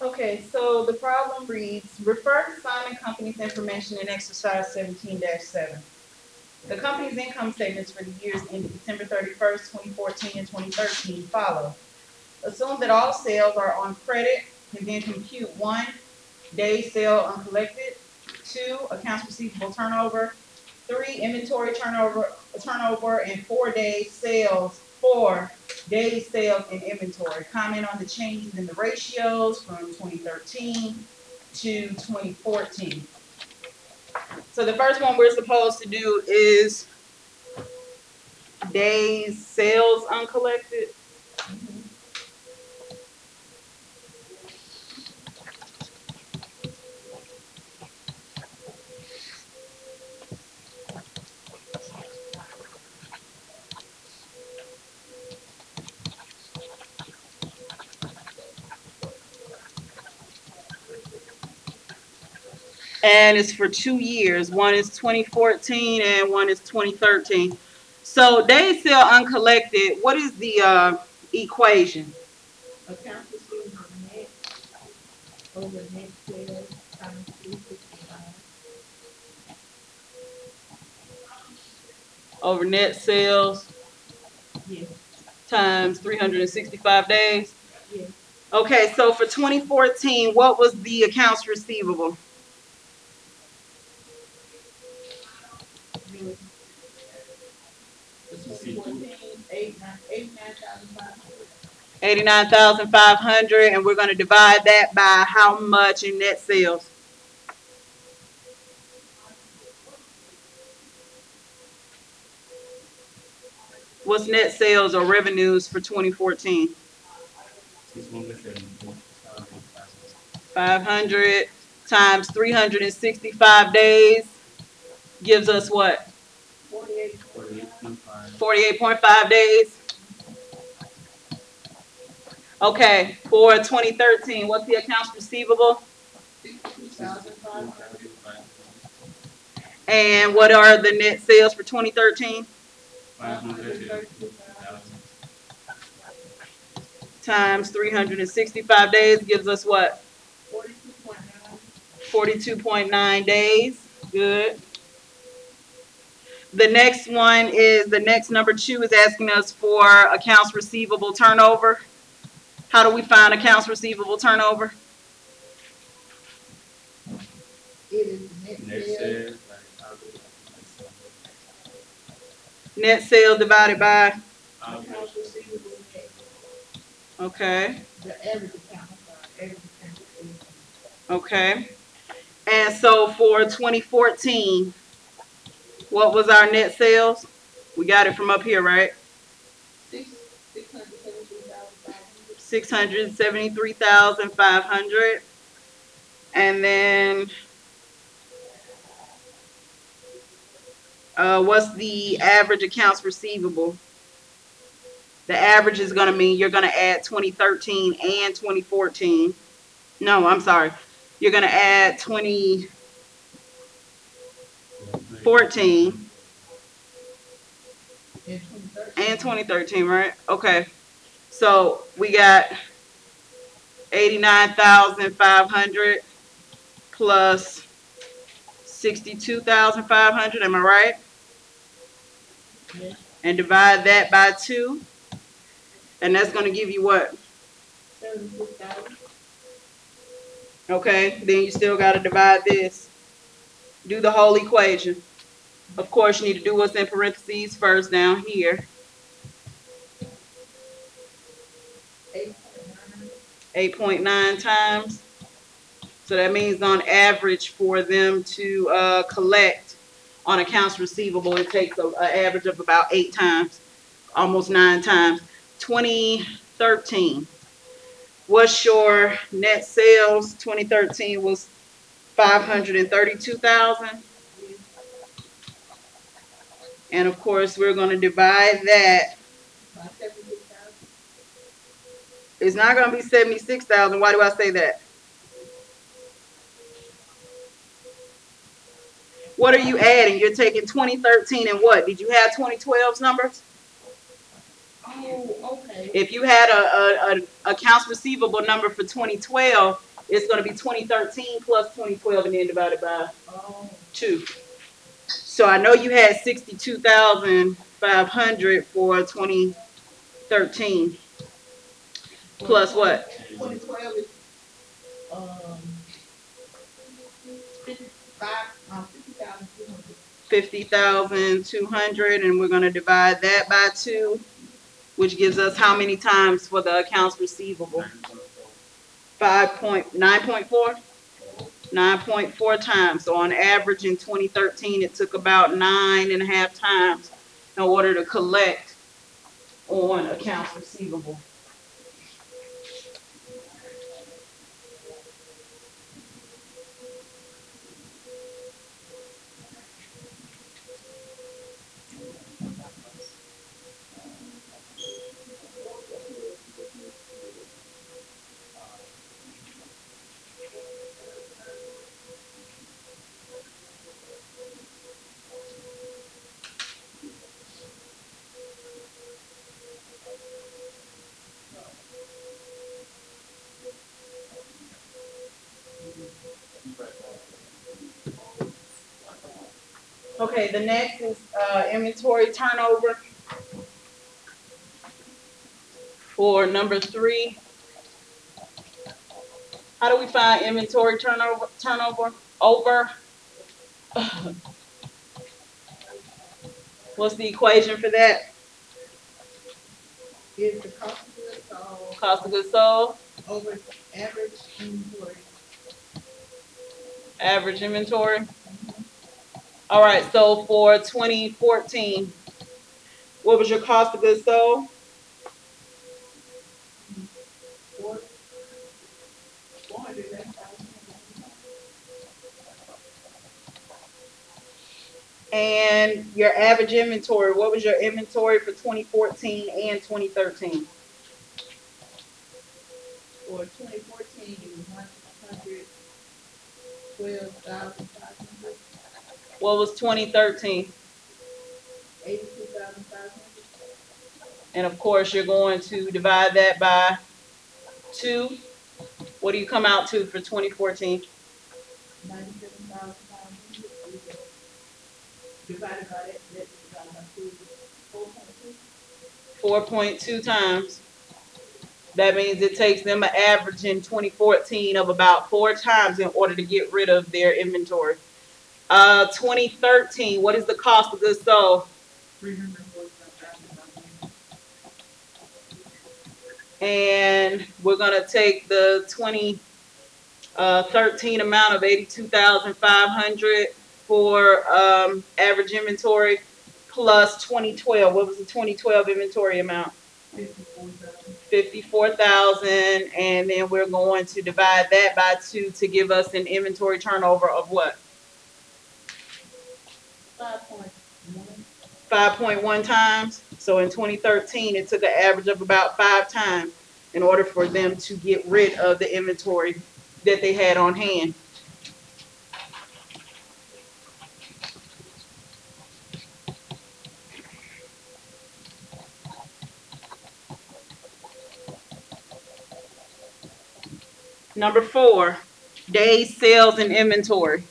Okay, so the problem reads, refer to Simon Company's information in exercise 17-7. The company's income statements for the years ended December 31st, 2014 and 2013 follow. Assume that all sales are on credit and then compute 1, days sale uncollected, 2, accounts receivable turnover, 3, inventory turnover, and 4 days sales, 4 days sales in inventory. Comment on the changes in the ratios from 2013 to 2014. So the first one we're supposed to do is days sales uncollected. And it's for 2 years. One is 2014 and one is 2013. So days sale uncollected, what is the equation? Accounts receivable net over net sales times 365. Over net sales Yes. times 365 days. Yes. Okay, so for 2014, what was the accounts receivable? It was 2014, 89,500. 89,500, and we're going to divide that by how much in net sales? What's net sales or revenues for 2014? 500 times 365 days gives us what? 48.5 days. Okay, for 2013, what's the accounts receivable? 62,500. And what are the net sales for 2013? 532,000. Times 365 days gives us what? 42.9. 42.9 days. Good. The next one is, the next number 2 is asking us for accounts receivable turnover. How do we find accounts receivable turnover? It is net sales. Net sales divided by? Accounts receivable net. Okay. The average account, I'm sorry, average account receivable. Okay. And so for 2014, what was our net sales? We got it from up here, right? 673,500. 673,500. And then what's the average accounts receivable? The average is going to mean you're going to add 2013 and 2014. No, I'm sorry. You're going to add 2014 and 2013, right? Okay. So we got 89,500 plus 62,500. Am I right? Yes. And divide that by 2. And that's going to give you what? 76,000. Okay. Then you still got to divide this. Do the whole equation. Of course, you need to do what's in parentheses first down here. 8.9 times. So that means on average for them to collect on accounts receivable, it takes an average of about 8 times, almost 9 times. 2013. What's your net sales? 2013 was 532,000. And of course, we're going to divide that. By 76,000. It's not going to be 76,000. Why do I say that? What are you adding? You're taking 2013 and what? Did you have 2012's numbers? Oh, okay. If you had a accounts receivable number for 2012, It's gonna be 2013 plus 2012 and then divided by Oh, 2. So I know you had 62,500 for 2013. Plus what? 2012 is, um, 50,200. 50,200, and we're gonna divide that by 2, which gives us how many times for the accounts receivable? 9.4? 9.4 times. So on average in 2013, it took about 9.5 times in order to collect on accounts receivable. Okay, the next is inventory turnover for number 3. How do we find inventory turnover? Over. What's the equation for that? Is the cost of goods sold Cost of goods sold, over average inventory. average inventory. All right, so for 2014, what was your cost of goods sold? 411,000. And your average inventory, what was your inventory for 2014 and 2013? For 2014, it was 112,500. What was 2013? 82,500. And of course, you're going to divide that by 2. What do you come out to for 2014? 97,500. Divided by that, divided by 2 is 4.2. 4.2 times. That means it takes them an average in 2014 of about 4 times in order to get rid of their inventory. 2013, what is the cost of goods sold? 345,500. And we're gonna take the 2013 amount of 82,500 for average inventory plus 2012. What was the 2012 inventory amount? 54,000. 54,000, and then we're going to divide that by 2 to give us an inventory turnover of what? 5.1. 5.1 times. So in 2013, it took an average of about 5 times in order for them to get rid of the inventory that they had on hand. Number 4, days sales and inventory.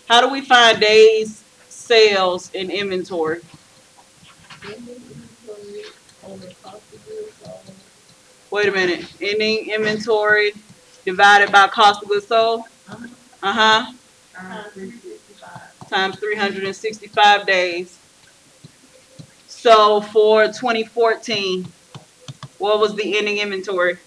How do we find days sales and inventory? Ending inventory over cost of goods sold. Wait a minute. Ending inventory divided by cost of goods sold? Uh-huh. Times 365. Times 365 days. So for 2014, what was the ending inventory?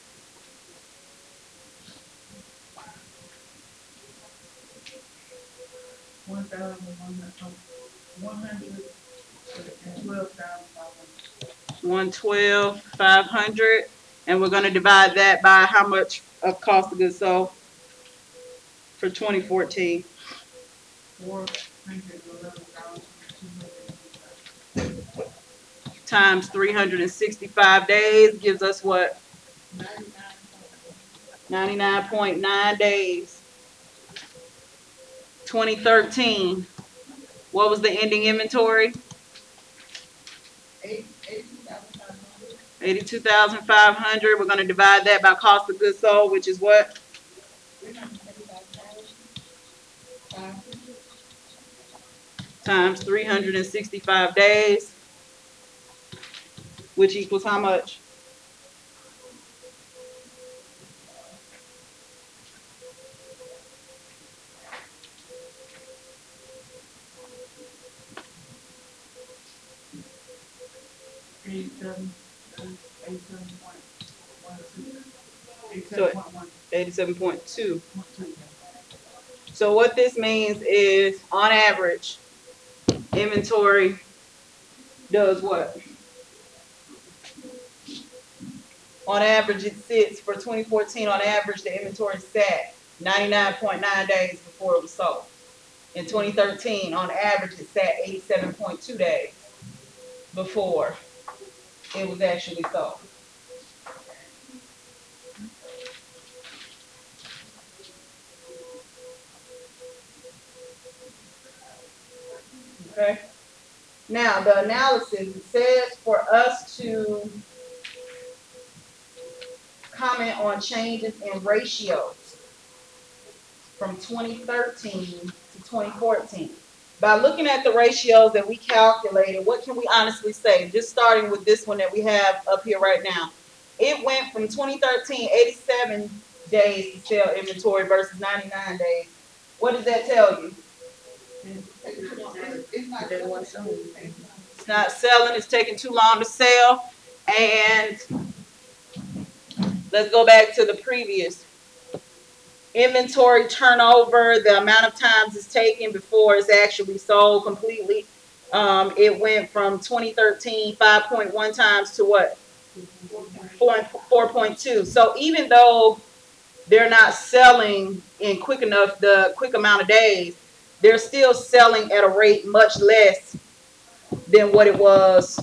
112,500, and we're going to divide that by how much of cost of goods sold for 2014? 411,285. Times 365 days gives us what? 99.9 days. 2013, what was the ending inventory? 82,500. 82,500. We're gonna divide that by cost of goods sold, which is what? 335,500. Times 365 days, which equals how much? So 87.2. So what this means is, on average, inventory does what? On average, it sits for 2014. On average, the inventory sat 99.9 days before it was sold. In 2013, on average, it sat 87.2 days before it was actually sold. Okay. Now, the analysis, it says for us to comment on changes in ratios from 2013 to 2014. By looking at the ratios that we calculated, what can we honestly say? Just starting with this one that we have up here right now. It went from 2013, 87 days to sell inventory versus 99 days. What does that tell you? It's not selling, it's taking too long to sell. And let's go back to the previous. Inventory turnover, the amount of times it's taken before it's actually sold completely. It went from 2013, 5.1 times to what? 4.2. So even though they're not selling in the quick amount of days, they're still selling at a rate much less than what it was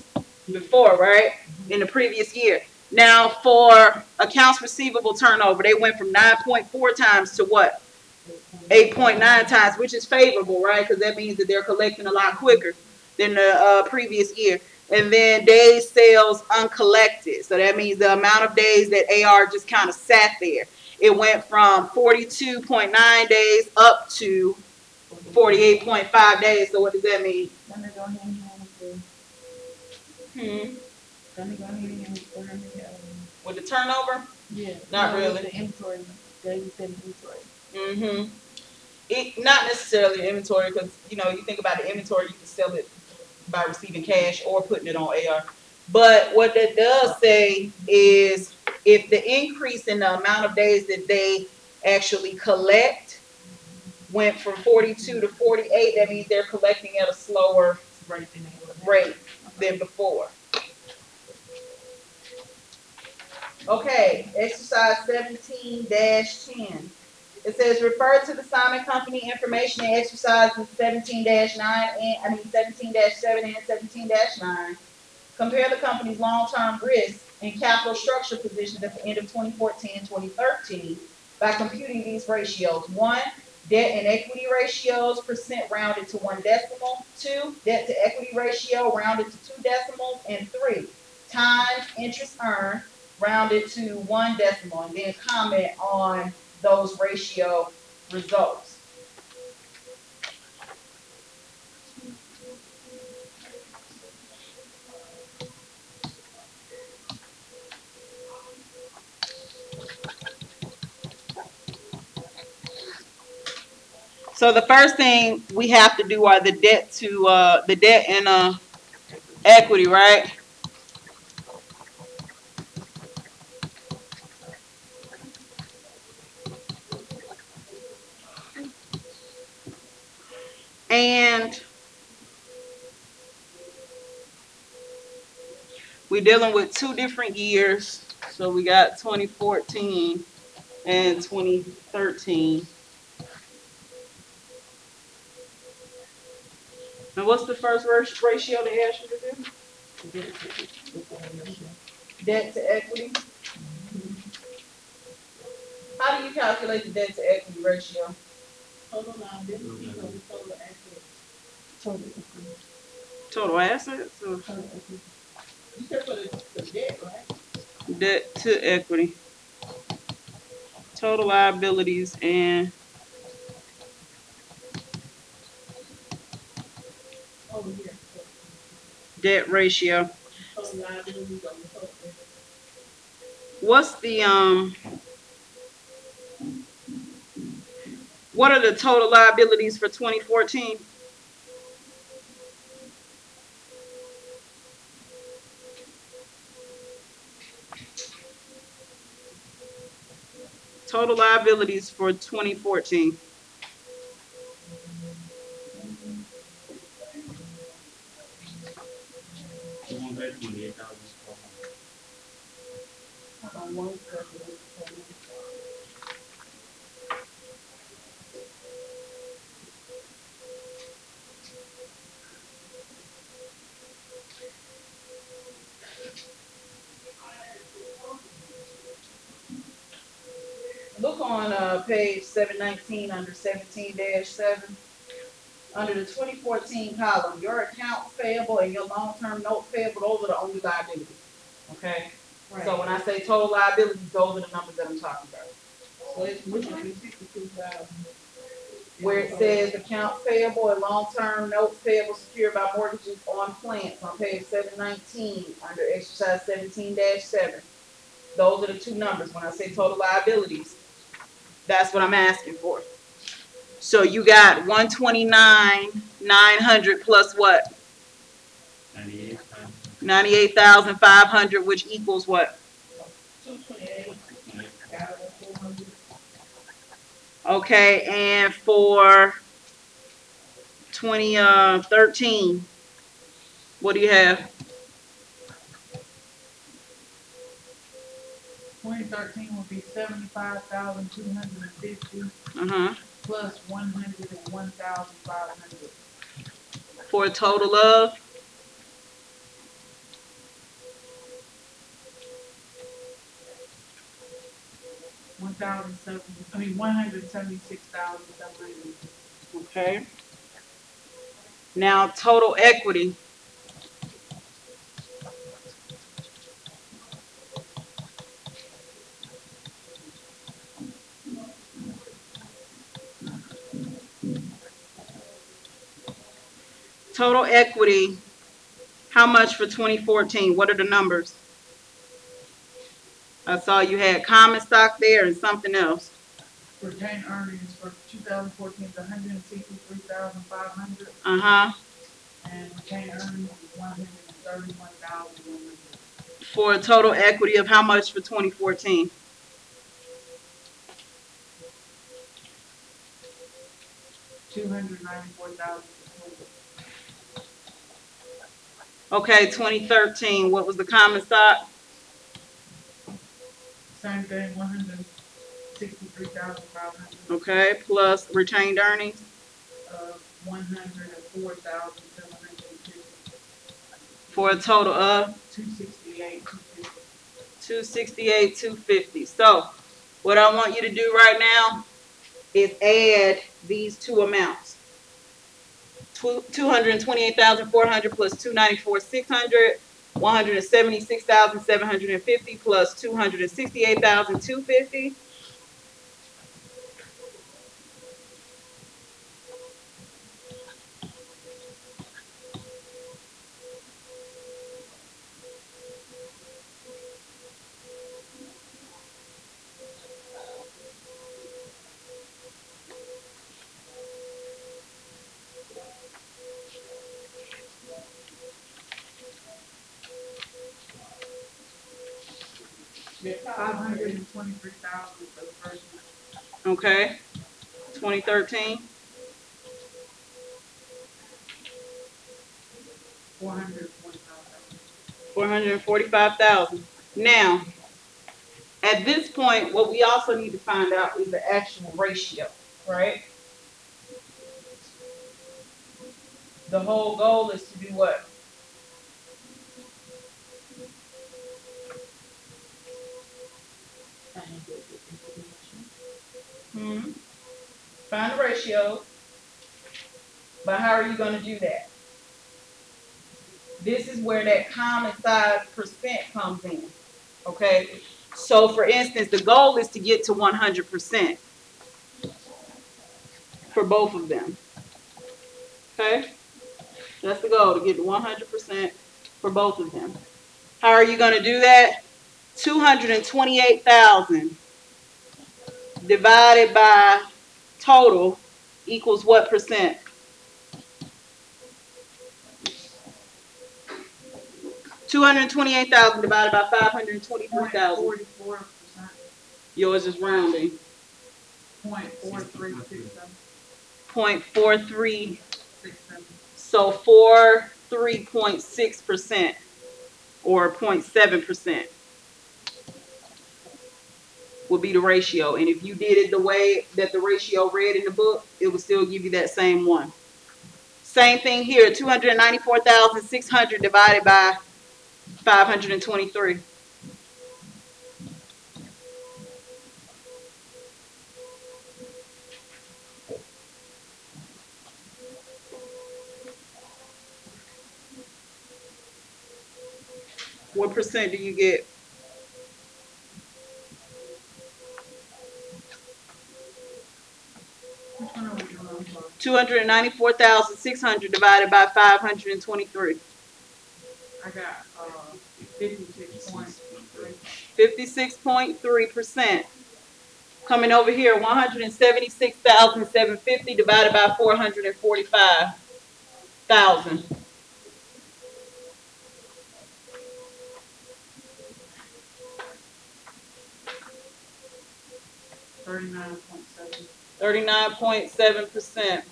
before, right? In the previous year. Now, for accounts receivable turnover, they went from 9.4 times to what? 8.9 times, which is favorable, right? Because that means that they're collecting a lot quicker than the previous year. And then days sales uncollected. So that means the amount of days that AR just kind of sat there. It went from 42.9 days up to 48.5 days. So what does that mean? With the turnover? Yeah. Not really. The inventory. Daily said inventory. Not necessarily inventory, because you think about the inventory, you can sell it by receiving cash or putting it on AR. But what that does say is, if the increase in the amount of days that they actually collect went from 42 to 48, that means they're collecting at a slower rate than before. Okay, exercise 17-10. It says refer to the Simon Company information in exercises 17-7 and 17-9. Compare the company's long-term risk and capital structure positions at the end of 2014 and 2013 by computing these ratios. 1, debt and equity ratios, percent rounded to 1 decimal. 2, debt to equity ratio rounded to 2 decimals. And 3, times interest earned rounded to 1 decimal. And then comment on those ratio results. So the first thing we have to do are the debt and equity, right? And we're dealing with 2 different years. So we got 2014 and 2013. And what's the first ratio they asked you to do? Debt to equity. How do you calculate the debt to equity ratio? Total liabilities or the total assets? Total assets? Or? Total equity. You said for the debt, right? Debt to equity. Total liabilities and Oh, yeah. debt ratio. Total liabilities on the total debt. What's the what are the total liabilities for 2014? Total liabilities for 2014. 228,400. Hold on one second. Look on page 719 under 17-7. Under the 2014 column, your accounts payable and your long-term notes payable, those are the only liabilities. Okay? Right. So when I say total liabilities, those are the numbers that I'm talking about. So it's which would be 62,000. Where it says accounts payable and long-term notes payable secured by mortgages on plants on page 719 under exercise 17-7. Those are the two numbers. When I say total liabilities, that's what I'm asking for. So you got 129,900 plus what? 98,000. 98,500, which equals what? 228,400. Okay, and for 2013, what do you have? 2013 would be 75,250 Uh-huh. plus 101,500. For a total of 176,700. okay. Now total equity. Total equity, how much for 2014? What are the numbers? I saw you had common stock there and something else. Retained earnings for 2014 is 163,500, Uh-huh. and retained earnings is 131,100. For a total equity of how much for 2014? 294,600. Okay, 2013, what was the common stock? Same thing, 163,500. Okay, plus retained earnings. 104,750. For a total of 268,250. 268,250. So what I want you to do right now is add these two amounts. 228,400 plus 294,600, 176,750 plus 268,250. Yeah, 523,000 for the first one. Okay, 2013, 445,000. 445,000. Now, at this point, what we also need to find out is the actual ratio, right? The whole goal is to do what? I ain't good with information. Find the ratio. But how are you going to do that? This is where that common size percent comes in, okay? So for instance, the goal is to get to 100% for both of them, okay? That's the goal, to get to 100% for both of them. How are you gonna do that? 228,000 divided by total equals what percent? 228,000 divided by 523,000. 0.44%. Yours is rounding. 0.4367. 0.43. So 43.6% or 0.7% would be the ratio. And if you did it the way that the ratio read in the book, it would still give you that same one. Same thing here, 294,600 divided by 523. What percent do you get? Which one are we doing? 294,600 divided by 523. I got 56.3. 56.3%. Coming over here, 176,750 divided by 445,000. 39.7. 39.7%.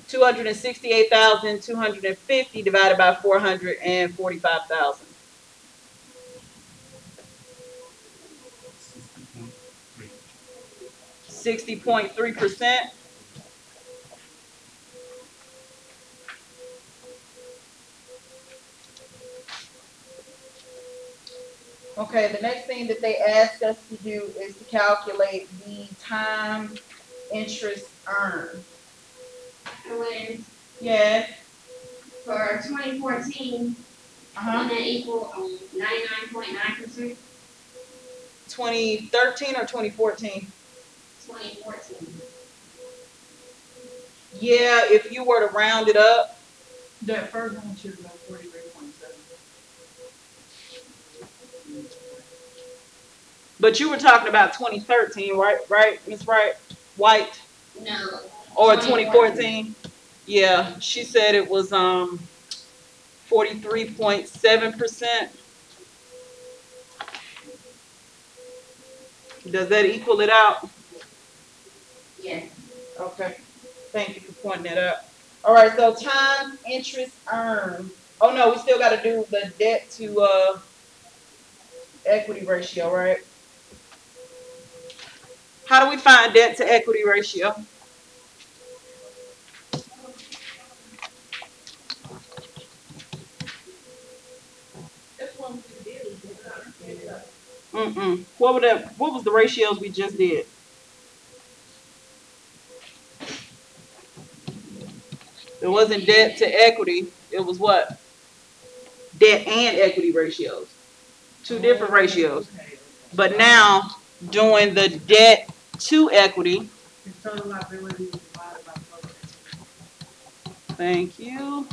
268,250 divided by 445,000. 60.3%. Okay, the next thing that they asked us to do is to calculate the time interest earned. When Yes. for 2014, wouldn't that equal 99.9%? 2013 or 2014? 2014. Yeah, if you were to round it up. That first one should have been 43.7. But you were talking about 2013, right? Right, Miss White? No. Or 2014? Yeah, she said it was 43.7%. Does that equal it out? Yes. Okay. Thank you for pointing that out. All right, so time interest earned. Oh no, we still got to do the debt to equity ratio, right? How do we find debt to equity ratio? What was the ratios we just did? It wasn't debt to equity. It was what? Debt and equity ratios. Two different ratios. But now, doing the debt to equity. It's total liabilities divided by total equity. Thank you.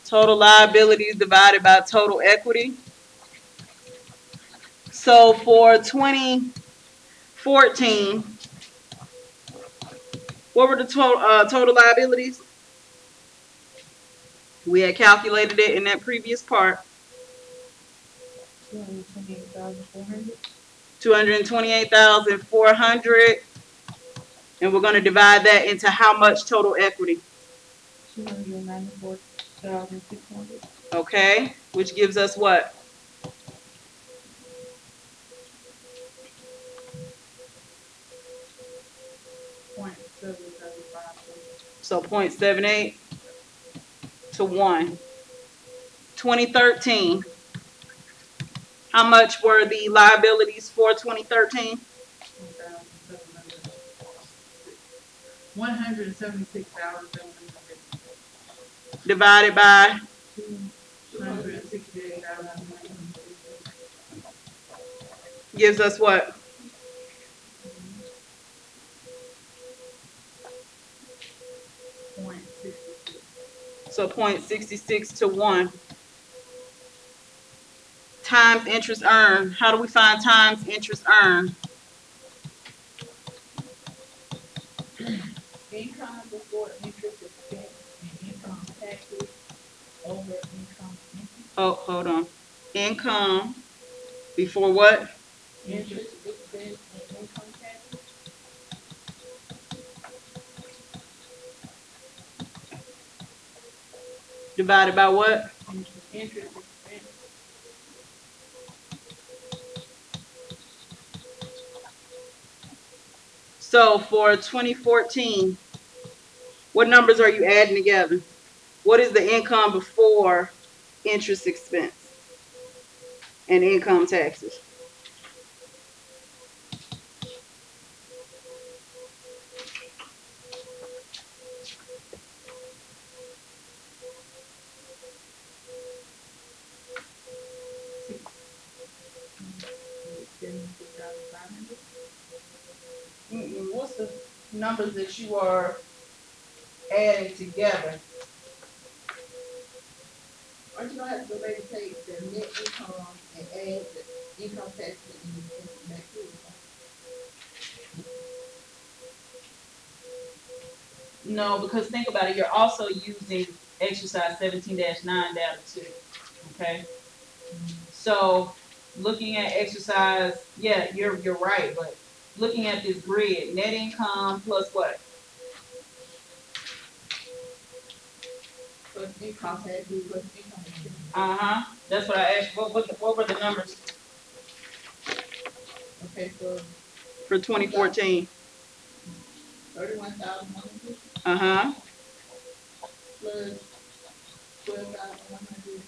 Total liabilities divided by total equity. So for 2014, what were the total liabilities? We had calculated it in that previous part. 228,400. 228,400. And we're going to divide that into how much total equity? 294,600. Okay, which gives us what? So 0.78 to 1. 2013. How much were the liabilities for 2013? $176,750. divided by, $268,950. gives us what? .66. So 0.66 to 1 times interest earned. How do we find times interest earned? Income before interest expense and income taxes over income interest. Oh, hold on. Income before what? Interest expense and income taxes. Divided by what? Interest expense. So for 2014, what numbers are you adding together? What is the income before interest expense and income taxes? $76,500. What's the numbers that you are adding together? Aren't you gonna have to go back and take the net income and add the income taxes and expenses back to it? No, because think about it. You're also using exercise 17-9 data too. Okay. So looking at exercise, yeah, you're right, but looking at this grid, net income plus what? Plus income taxes, plus income expenses. That's what I asked. What were the numbers Okay, so for 2014? 31,100 Uh-huh. plus 12,100.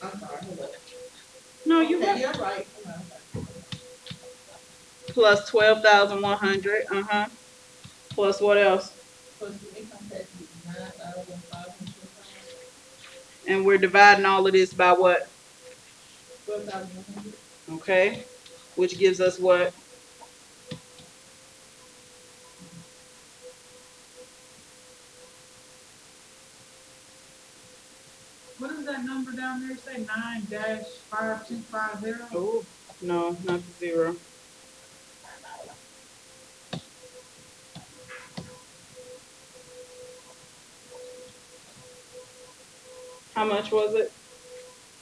I'm sorry, hold up. No, Okay, you're right. you're right. Okay. Plus 12,100. Uh-huh. Plus what else? Plus the income tax is 9,525. And we're dividing all of this by what? 12,100. Okay. Which gives us what? What does that number down there say? 9-5250? Oh, no, not the zero. How much was it?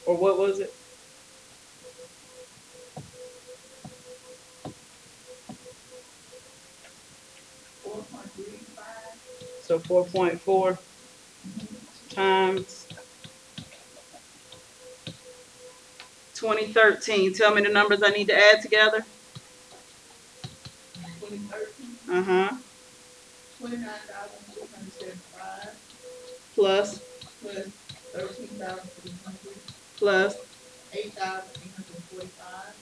Or what was it? 4.35. So 4.4 times 2013. Tell me the numbers I need to add together. 2013. Uh-huh. 29,675 Plus, plus 13,300 plus, 8,845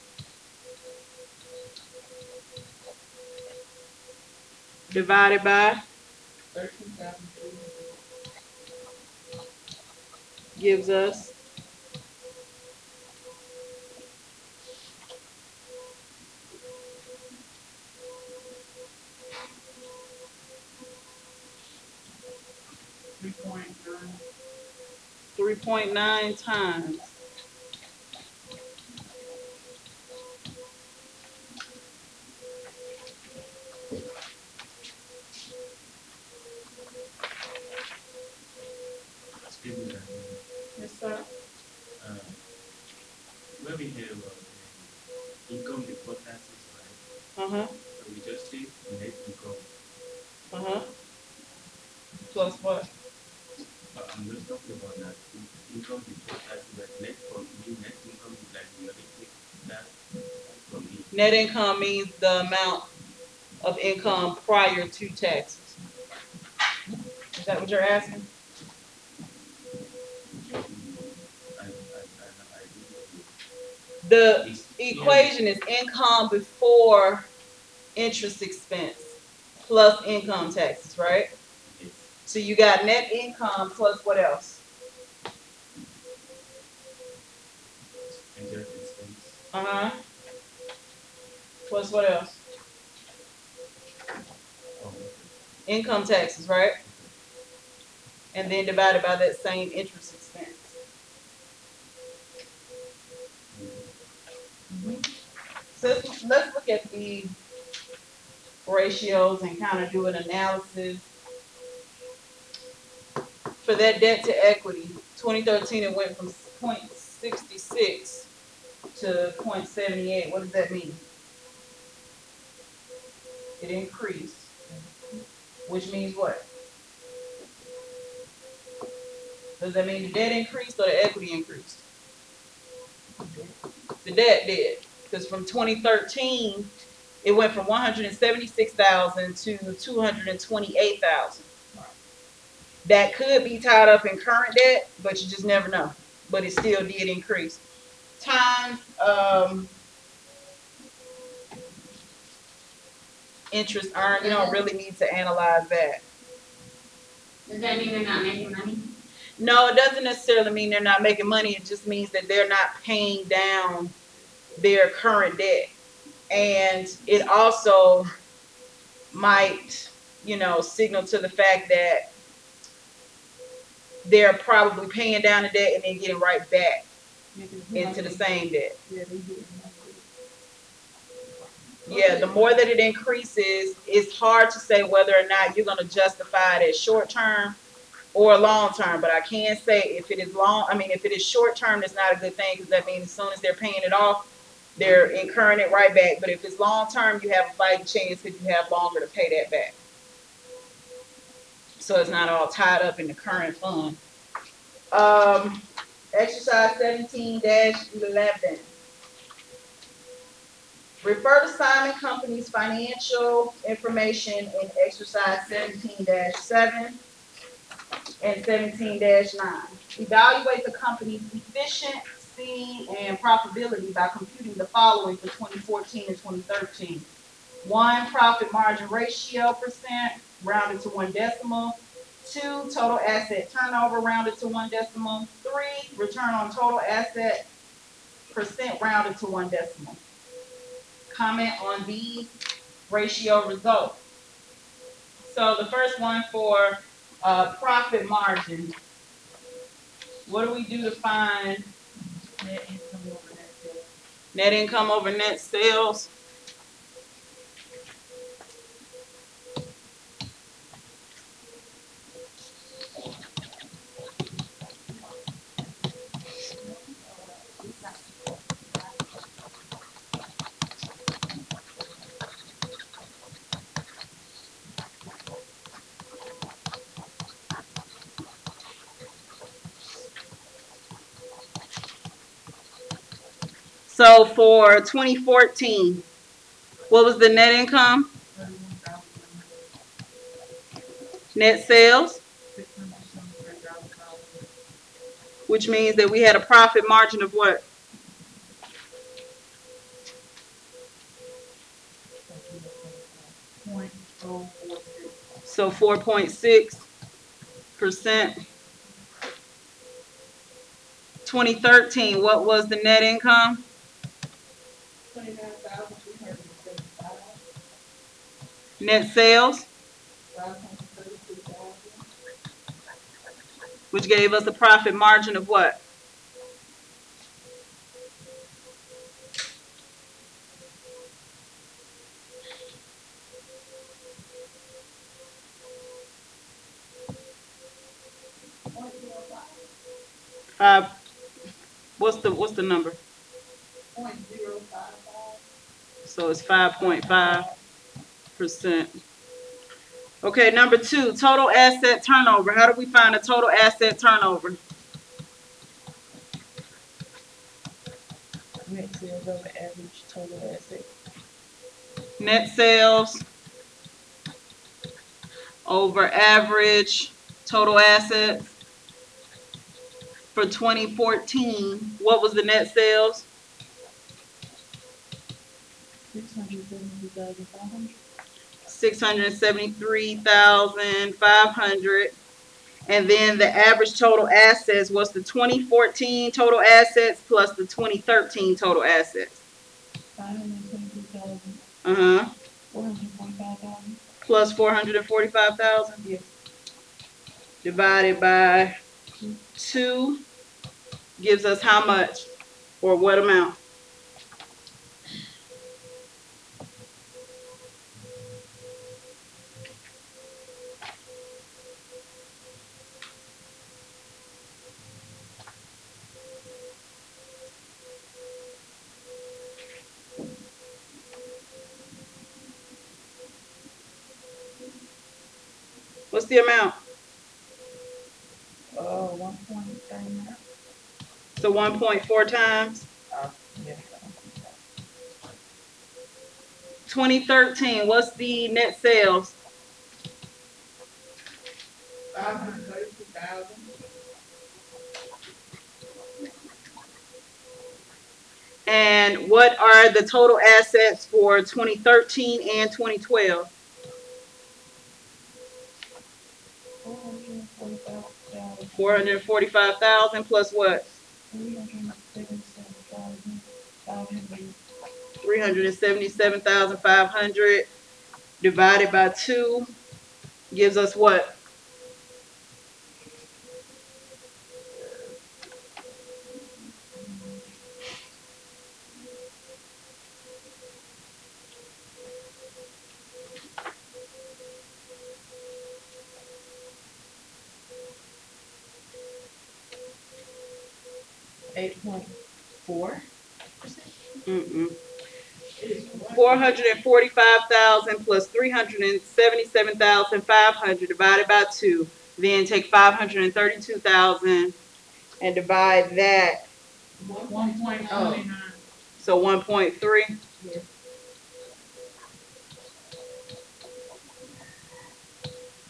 divided by, 13,300. gives us 3.9. 3.9 times. Excuse me, Dr. Yes, sir. When we hear about income before taxes, right? Uh-huh. So we just say net income. Uh-huh. Plus what? But I'm just talking about that income before taxes, like net from me, net income is like we already take that from me. Net income means the amount of income prior to taxes. Is that what you're asking? I didn't get you. The It's equation is income before interest expense. plus income taxes, right? Yes. So you got net income plus what else? Interest expense. Uh-huh. Plus what else? Oh, okay. Income taxes, right? And then divided by that same interest expense. So let's look at the ratios and kind of do an analysis. For that debt to equity, 2013 it went from 0.66 to 0.78. What does that mean? It increased, which means what? Does that mean the debt increased or the equity increased? The debt did, because from 2013 it went from 176,000 to 228,000. That could be tied up in current debt, but you just never know. But it still did increase. Times interest earned, you don't really need to analyze that. Does that mean they're not making money? No, it doesn't necessarily mean they're not making money. It just means that they're not paying down their current debt. And it also might, signal to the fact that they're probably paying down the debt and then getting right back into the same debt. Yeah, the more that it increases, it's hard to say whether or not you're going to justify it as short term or long term. But I can say if it is short term, it's not a good thing, because that means as soon as they're paying it off, they're incurring it right back. But if it's long term, you have a fighting chance because you have longer to pay that back. So it's not all tied up in the current fund. Exercise 17-11. Refer to Simon Company's financial information in exercise 17-7 and 17-9. Evaluate the company's efficiency and profitability by computing the following for 2014 and 2013. 1, profit margin ratio percent, rounded to 1 decimal. 2, total asset turnover, rounded to 1 decimal. 3, return on total asset percent, rounded to 1 decimal. Comment on these ratio results. So the first one for profit margin. What do we do to find net income over net sales? Net income over net sales. So for 2014, what was the net income? Net sales, which means that we had a profit margin of what? So 4.6%. 2013, what was the net income? 29,375. Net sales, 532,000. which gave us a profit margin of what? Five. What's the number? 0.055. So it's 5.5%. Okay, number 2, total asset turnover. How do we find a total asset turnover? Net sales over average total asset. Net sales over average total assets. For 2014, what was the net sales? 672,500. $673,500. And then the average total assets was the 2014 total assets plus the 2013 total assets. 523,000, Uh-huh. 445,000. Plus 445,000 Yes. divided by 2 gives us how much? Or what amount? What's the amount? 1.39. So 1.4 times. Yes. 2013, what's the net sales? 532,000. And what are the total assets for 2013 and 2012? 445,000. 445,000 plus what? 377,500. 377,500 divided by 2 gives us what? Mm-mm. 445,000 plus 377,500 divided by 2. Then take 532,000 and divide that. 1.29. So 1.3. Yes.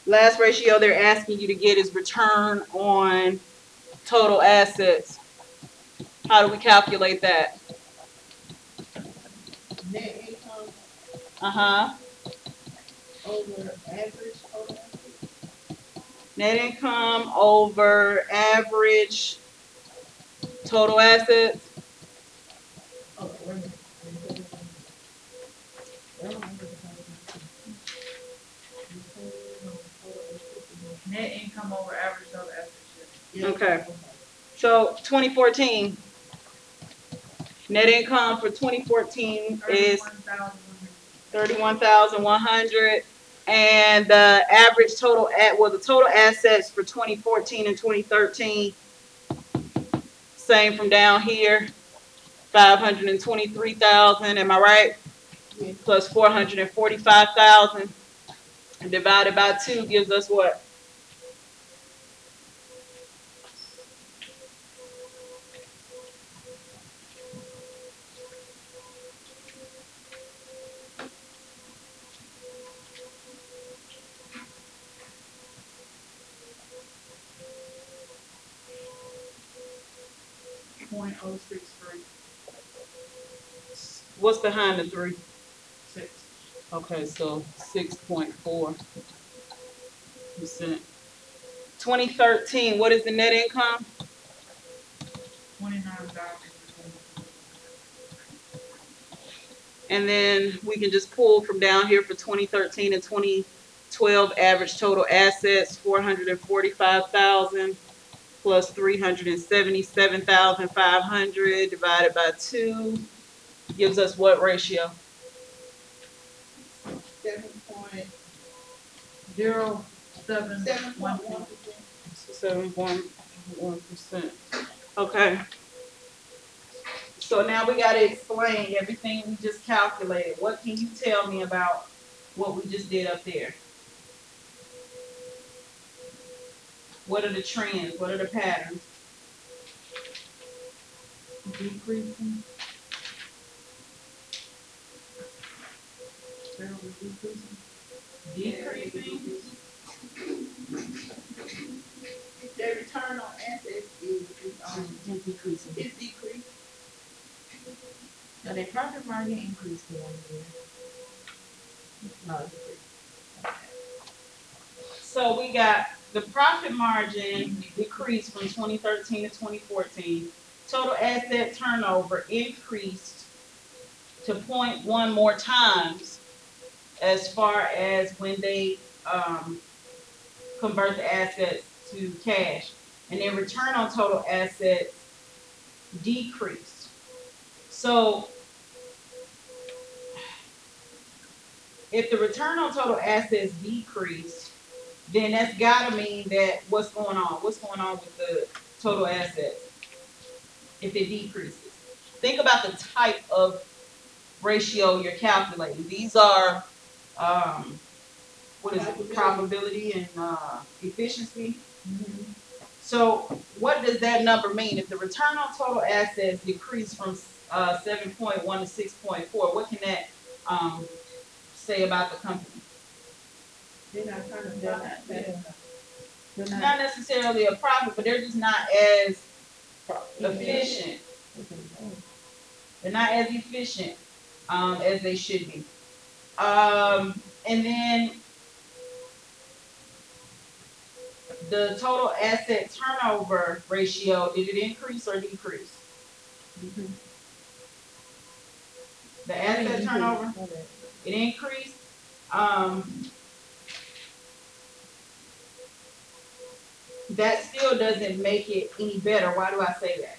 Last ratio they're asking you to get is return on total assets. How do we calculate that? Net income Uh-huh. over average total assets. Net income over average total assets. Oh, wait a minute. I didn't put it in. Well, I'm looking at it. Return on total assets. Net income over average total assets. Yeah, Okay. So 2014, net income for 2014 is 31,100, and the average total the total assets for 2014 and 2013, same from down here, 523,000. Am I right? Yes. Plus 445,000 divided by 2 gives us what? .063. What's behind the 3? 6. Okay, so 6.4%. 2013, what is the net income? 29,000. And then we can just pull from down here for 2013 and 2012 average total assets, 445,000 plus 377,500 divided by 2 gives us what ratio? 7.1%. 7.1%. Okay. So now we got to explain everything we just calculated. What can you tell me about what we just did up there? What are the trends? What are the patterns? Decreasing. Sales are decreasing. Decreasing. Their return on assets is Decreasing. is decreased. Now their profit margin increased the 1 year. No, it's decreased. So we got the profit margin decreased from 2013 to 2014. Total asset turnover increased to 0.1 more times as far as when they convert the assets to cash. And then return on total assets decreased. So if the return on total assets decreased, then that's gotta mean that what's going on? What's going on with the total assets if it decreases? Think about the type of ratio you're calculating. These are what is it? Probability and efficiency. So what does that number mean? If the return on total assets decreased from 7.1 to 6.4, what can that say about the company? They're not trying to They're profit not, fast yeah. enough. They're Not not necessarily a profit, but they're just not as efficient. They're not as efficient as they should be. And then the total asset turnover ratio, did it increase or decrease? The asset turnover, it increased. That still doesn't make it any better. Why do I say that?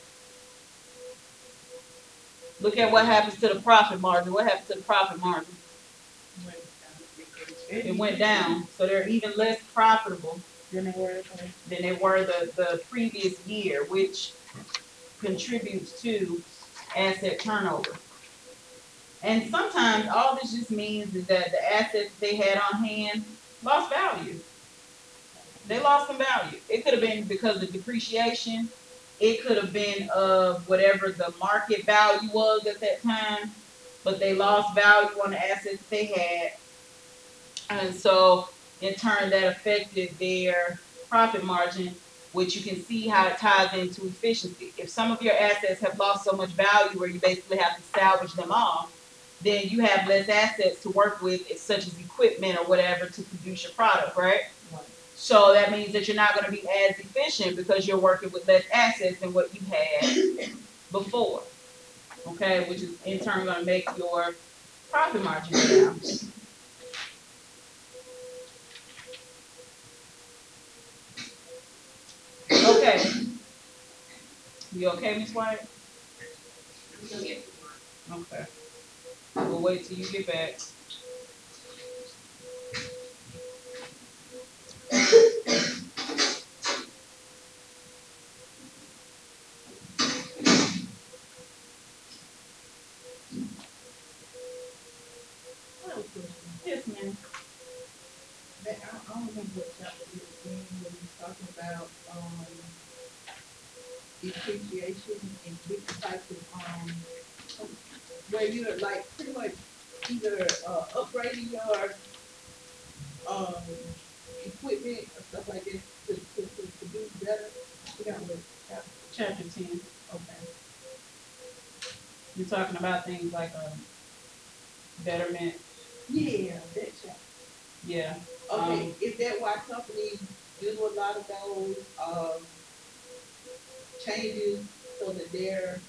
Look at what happens to the profit margin. What happens to the profit margin? It went down. So they're even less profitable Then than they were the previous year, which contributes to asset turnover. And sometimes all this just means is that the assets they had on hand lost value. They lost some value. It could have been because of depreciation. It could have been of whatever the market value was at that time, but they lost value on the assets they had. And so in turn that affected their profit margin, which you can see how it ties into efficiency. If some of your assets have lost so much value where you basically have to salvage them off, then you have less assets to work with, such as equipment or whatever, to produce your product, right? So that means that you're not going to be as efficient because you're working with less assets than what you had before, okay? Which is in turn going to make your profit margin go down. Okay. You okay, Miss White? Okay. We'll wait till you get back. Yes, ma'am. I don't remember what chapter it was in when we was talking about depreciation and different types of where you're like pretty much either upgrading your um equipment or stuff like this to do better. I forgot what chapter. Chapter 10. Okay. You're talking about things like betterment. Yeah, that chapter. Yeah. Okay, is that why companies do a lot of those changes so that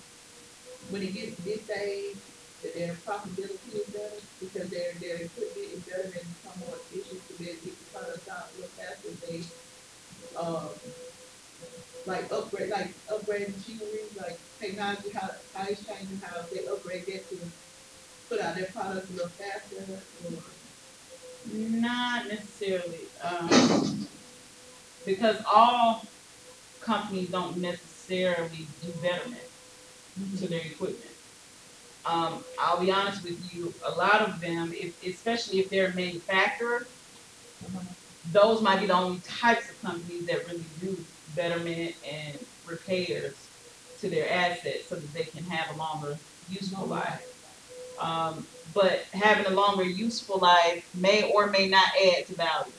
when it gets to this stage, that their profitability is better because their equipment is better and become more efficient to be able to get the products out real fast as they um upgrade machinery, like technology, how it's changing, how they upgrade that to put out their products a little faster or Not necessarily. Because all companies don't necessarily do betterment to their equipment. I'll be honest with you, a lot of them, especially if they're a manufacturer, those might be the only types of companies that really do betterment and repairs to their assets so that they can have a longer useful life. But having a longer useful life may or may not add to value.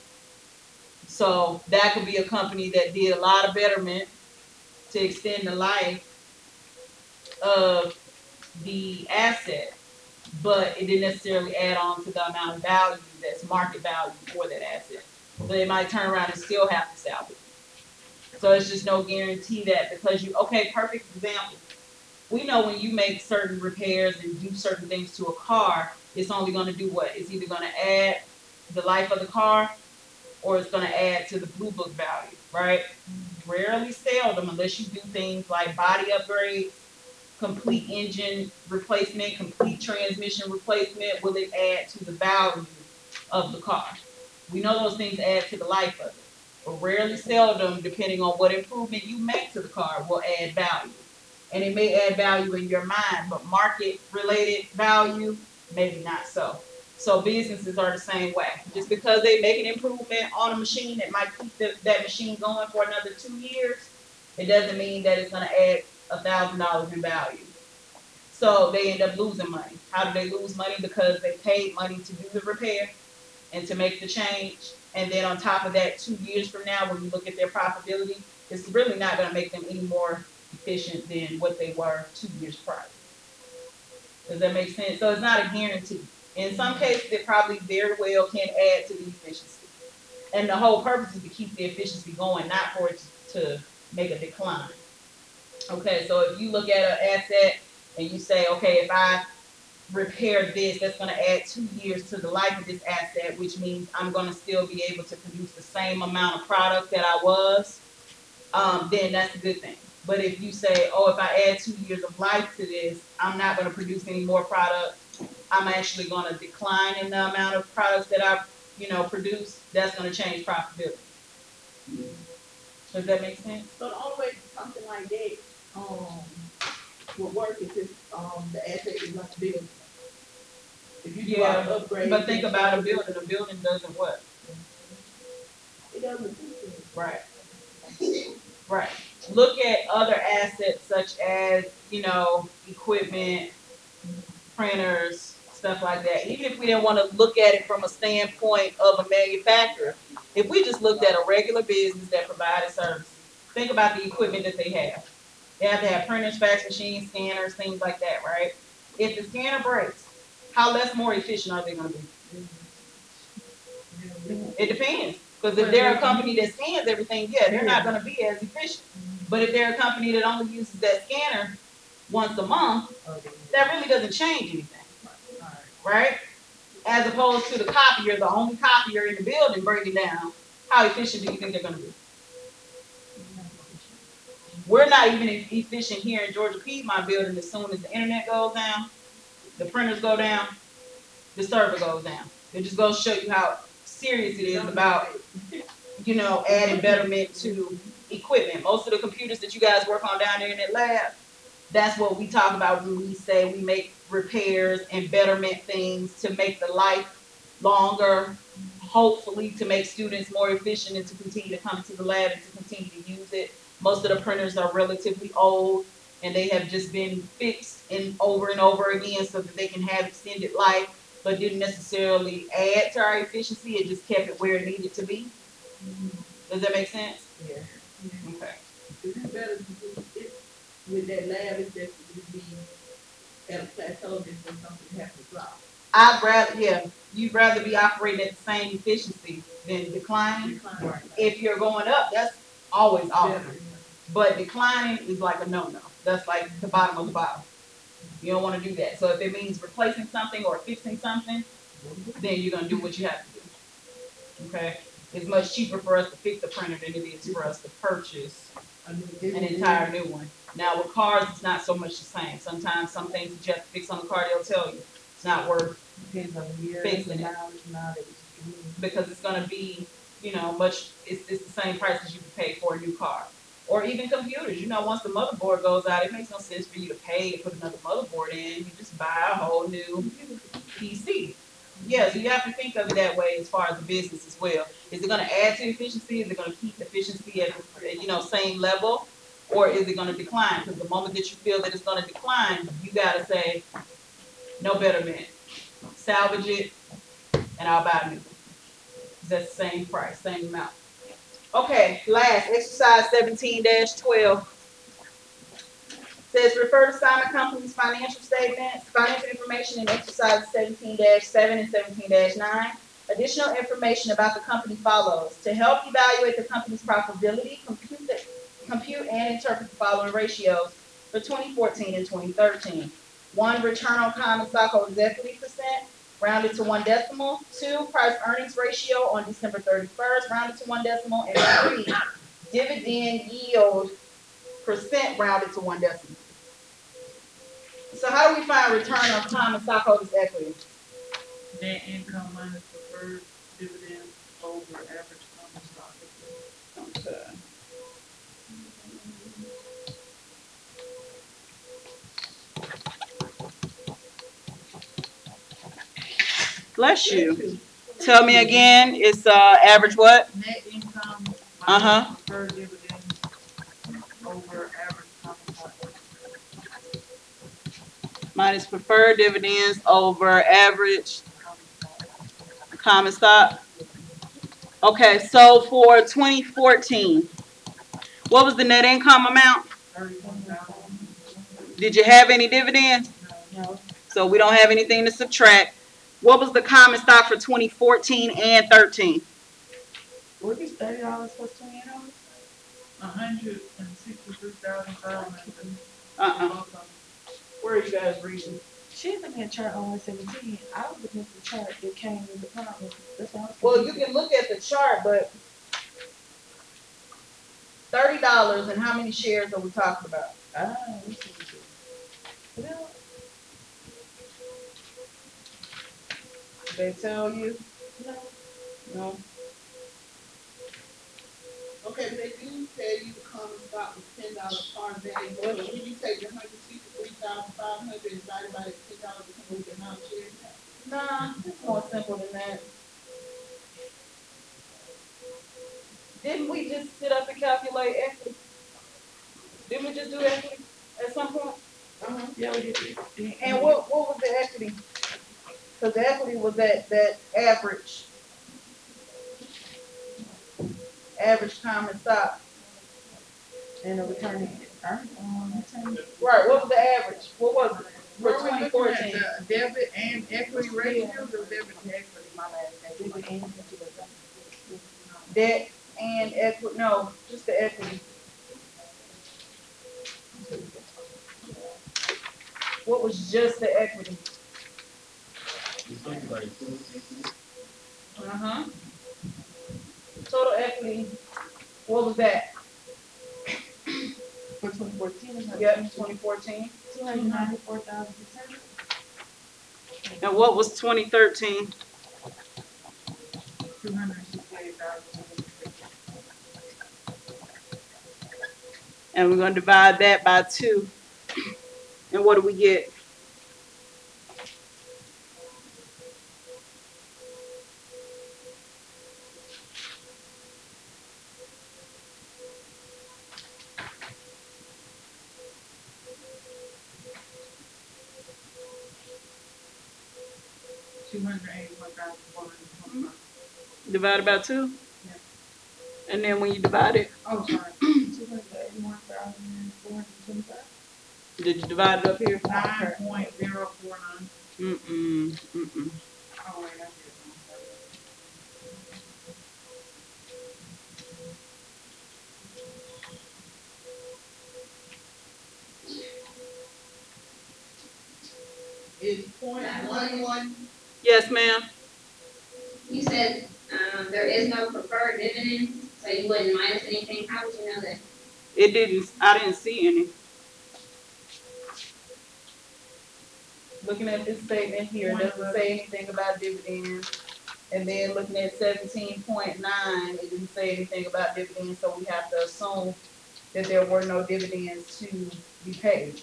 So that could be a company that did a lot of betterment to extend the life of the asset, but it didn't necessarily add on to the amount of value that's market value for that asset. they might turn around and still have to salvage it. So it's just no guarantee that because okay, perfect example. We know when you make certain repairs and do certain things to a car, it's only gonna do what? It's either gonna add the life of the car or it's gonna add to the blue book value, right? Rarely seldom, unless you do things like body upgrades, complete engine replacement, complete transmission replacement, will it add to the value of the car? We know those things add to the life of it, but rarely seldom, depending on what improvement you make to the car, will add value. And it may add value in your mind, but market related value, maybe not so. So businesses are the same way. Just because they make an improvement on a machine that might keep that machine going for another 2 years, it doesn't mean that it's going to add $1,000 in value. So they end up losing money. How do they lose money? Because they paid money to do the repair and to make the change. And then on top of that, 2 years from now, when you look at their profitability, it's really not going to make them any more efficient than what they were 2 years prior. Does that make sense? So it's not a guarantee. In some cases, it probably very well can add to the efficiency. And the whole purpose is to keep the efficiency going, not for it to make a decline. Okay, so if you look at an asset and you say, okay, if I repair this, that's going to add 2 years to the life of this asset, which means I'm going to still be able to produce the same amount of product that I was, then that's a good thing. But if you say, oh, if I add 2 years of life to this, I'm not going to produce any more product. I'm actually going to decline in the amount of products that I, produce. That's going to change profitability. Does that make sense? So the only way something like that, would work is if, the asset is not built. If you do Yeah, an upgrade. but think about a building. A building doesn't what? It doesn't. Right. Right. Look at other assets such as, equipment, printers, stuff like that. Even if we didn't want to look at it from a standpoint of a manufacturer, if we just looked at a regular business that provided services, think about the equipment that they have. They have to have printers, fax machines, scanners, things like that, right? If the scanner breaks, how less more efficient are they going to be? It depends. Because if they're a company that scans everything, yeah, they're not going to be as efficient. But if they're a company that only uses that scanner once a month, that really doesn't change anything, right? As opposed to the copier, the only copier in the building breaking down, how efficient do you think they're going to be? We're not even efficient here in Georgia Piedmont building. As soon as the internet goes down, the printers go down, the server goes down. It just goes to show you how serious it is about, adding betterment to equipment. Most of the computers that you guys work on down there in that lab, that's what we talk about when we say we make repairs and betterment things to make the life longer, hopefully to make students more efficient and to continue to come to the lab and to continue to use it. Most of the printers are relatively old and they have just been fixed and over again so that they can have extended life, but didn't necessarily add to our efficiency. It just kept it where it needed to be. Does that make sense? Yeah. Okay. It's better to do it with that lab, it's just to be at a plateau than for something to have to drop. You'd rather be operating at the same efficiency than declining. If you're going up, that's always awesome. But declining is like a no-no. That's like the bottom of the bottom. You don't want to do that. So if it means replacing something or fixing something, then you're going to do what you have to do. Okay? It's much cheaper for us to fix a printer than it is for us to purchase an entire new one. Now with cars, it's not so much the same. Sometimes some things that you have to fix on the car, they'll tell you it's not worth fixing it because it's going to be, it's the same price as you would pay for a new car. Or even computers. Once the motherboard goes out, it makes no sense for you to pay to put another motherboard in. You just buy a whole new PC. Yeah, so you have to think of it that way as far as the business as well. Is it going to add to efficiency? Is it going to keep efficiency at the same level? Or is it going to decline? Because the moment that you feel that it's going to decline, you got to say, no betterment. Salvage it, and I'll buy a new one. That's the same price, same amount. Okay, last, exercise 17-12. Says refer to Simon Company's financial statements, financial information in exercise 17-7 and 17-9. Additional information about the company follows. To help evaluate the company's profitability, compute and interpret the following ratios for 2014 and 2013. 1, return on common stockholders' equity percent, rounded to 1 decimal. 2, price earnings ratio on December 31st, rounded to 1 decimal. And 3, dividend yield percent, rounded to 1 decimal. So how do we find return on common stockholders' equity? Net income minus preferred dividends over average common stock. Okay. Bless you. Tell me again, it's average what? Net income Uh-huh. minus preferred dividends over average common stock. Minus preferred dividends over average common stock. Okay, so for 2014, what was the net income amount? 31,000. Did you have any dividends? No. So we don't have anything to subtract. What was the common stock for 2014 and 13? Would it be $30 plus $28? $163,500. Where are you guys reading? She's looking at chart on 117. I was looking at the chart that came with the problem. That's why I was Well, you confused. can look at the chart, but $30 and how many shares are we talking about? Let's see. Well, Did they tell you? no. No. Okay, they do tell you the common stock was $10 par value, but when you take the 163,500 divided by the $10 to come up with the amount of shares. Nah, it's more simple than that. Didn't we just sit up and calculate equity? Didn't we just do equity at some point? Yeah, we did. And what was the equity? Because the equity was that average common stock. And the return. Right, what was the average? What was it for Were we looking at 2014? the debit and equity ratios or debit and equity, my last name? Debt and equity, no, just the equity. What was just the equity? You talking about the total equity? Uh-huh. Total equity, what was that? For 2014, Yep, 2014. 294,600. And what was 2013? 268,000. And we're gonna divide that by 2. And what do we get? $281,425. Divided by 2? Yeah. And then when you divide it, Oh, sorry. 281,425. did you divide it up here? 9.049. Mm-mm. Oh, wait, I did it. Is .11. Yes, ma'am. You said, there is no preferred dividend, so you wouldn't minus anything. How would you know that? I didn't see any. Looking at this statement here, it doesn't say anything about dividends. And then looking at 17.9, it didn't say anything about dividends, so we have to assume that there were no dividends to be paid.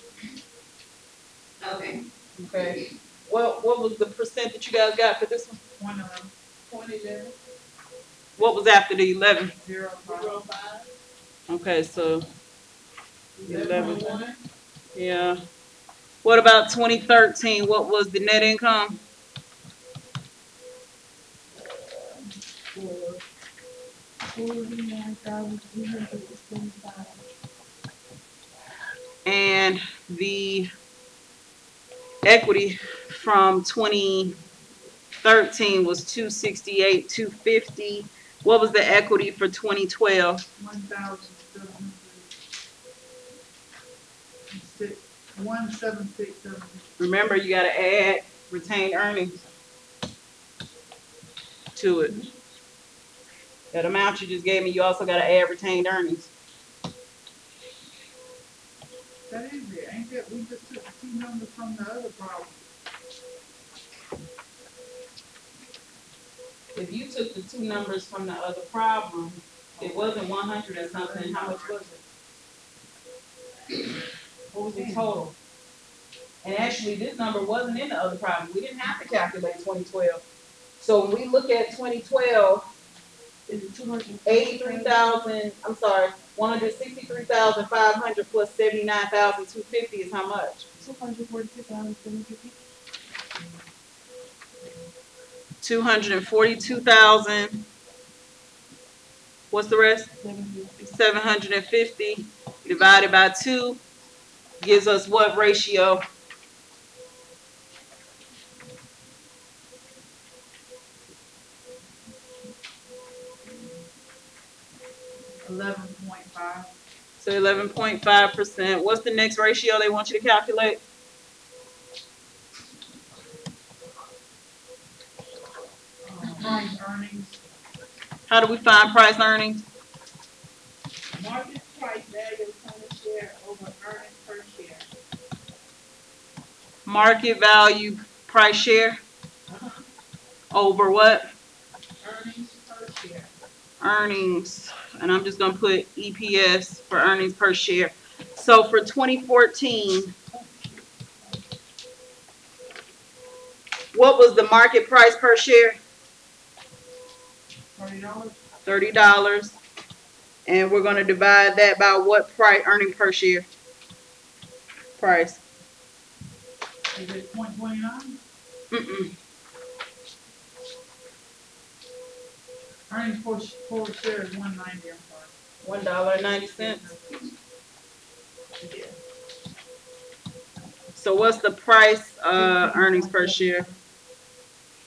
Okay. Okay. What was the percent that you guys got for this one? 2011. What was after the 11? 0.05. Okay, so 11. 11.1. Yeah. What about 2013? What was the net income? 49,375. And the equity from 2014 2013 was 268, 250. What was the equity for 2012? 1,767. Remember, you gotta add retained earnings to it. That amount you just gave me, you also gotta add retained earnings. That is it, ain't that, we just took the two numbers from the other problem. If you took the two numbers from the other problem, it wasn't 100 or something. How much was it? What was the total? And actually, this number wasn't in the other problem. We didn't have to calculate 2012. So when we look at 2012, Is it 200? 83,000, I'm sorry, 163,500 plus 79,250 is how much? 242,750. 242,000. What's the rest? 750. 750 divided by 2 gives us what ratio? 11.5. So 11.5%. What's the next ratio they want you to calculate? Price earnings. How do we find price earnings? Market price value of common share over earnings per share. Market value price share over what? Earnings per share. Earnings. And I'm just gonna put EPS for earnings per share. So for 2014, what was the market price per share? $30. $30. And we're gonna divide that by what price earning per share? Price. Is it 0.29? Mm-mm. Earnings per share is 190, I'm sorry. $1.90. So what's the price earnings per share?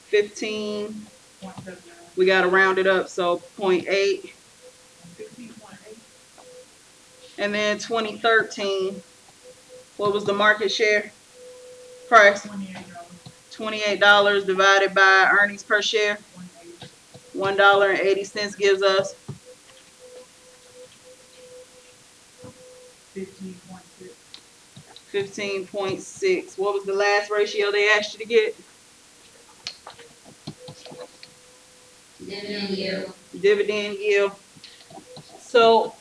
15. 0.79. We gotta round it up, so 0.8. 15.8. And then 2013, what was the market share price? $28. $28 divided by earnings per share. 180. $1.80 gives us 15.6. 15.6. What was the last ratio they asked you to get? Dividend yield. Dividend yield. So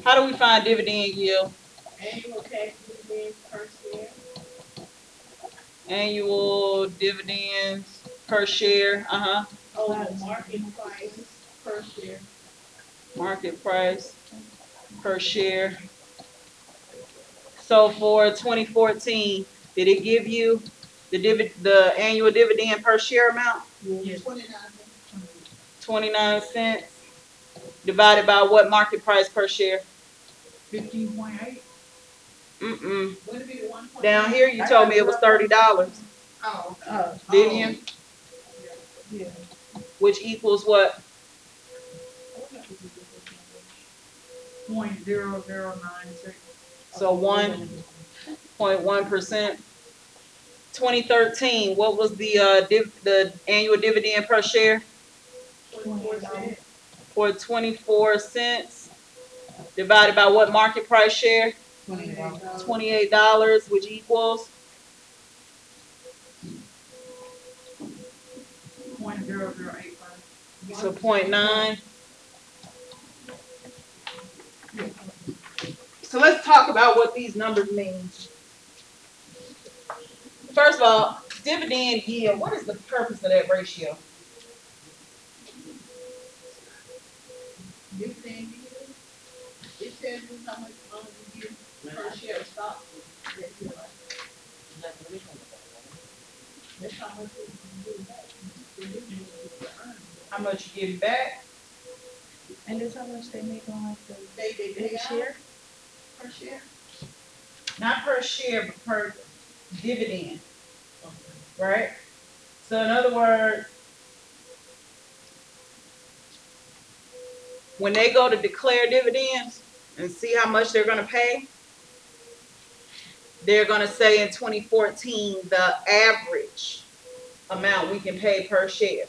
how do we find dividend yield? Annual cash dividends per share. Annual dividends per share. Over market price per share. Market price per share. So for 2014, did it give you the annual dividend per share amount? Yes. 29 cents divided by what market price per share? 15.8. Mm-mm. Would it be the 1.9? Down here you told me it was $30, Oh. didn't you? Yeah. Which equals what? 0.0096. So 1.1%. 2013, what was the annual dividend per share? 24 cents. For 24 cents divided by what market price share? $28. $28, which equals 0.0085. so 0.9. So let's talk about what these numbers mean. First of all, dividend yield. What is the purpose of that ratio? Dividend yield. It tells you how much you get per share of stock that you like. That's how much you get back. The dividend is the earnings. How much you give back? And that's how much they make on like the They pay out share? per share. Not per share, but per dividend, right? So in other words, when they go to declare dividends and see how much they're gonna pay, they're gonna say in 2014 the average amount we can pay per share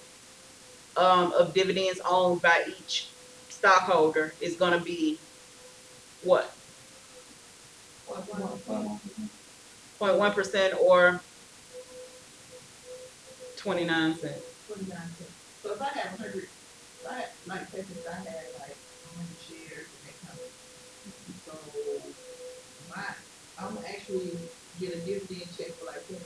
of dividends owned by each stockholder is gonna be what? 0.1% or 29 cents. 29 cents. So if I have 100, like, say, since I had like 100 shares in that company, so I'm actually get a dividend check for like $29.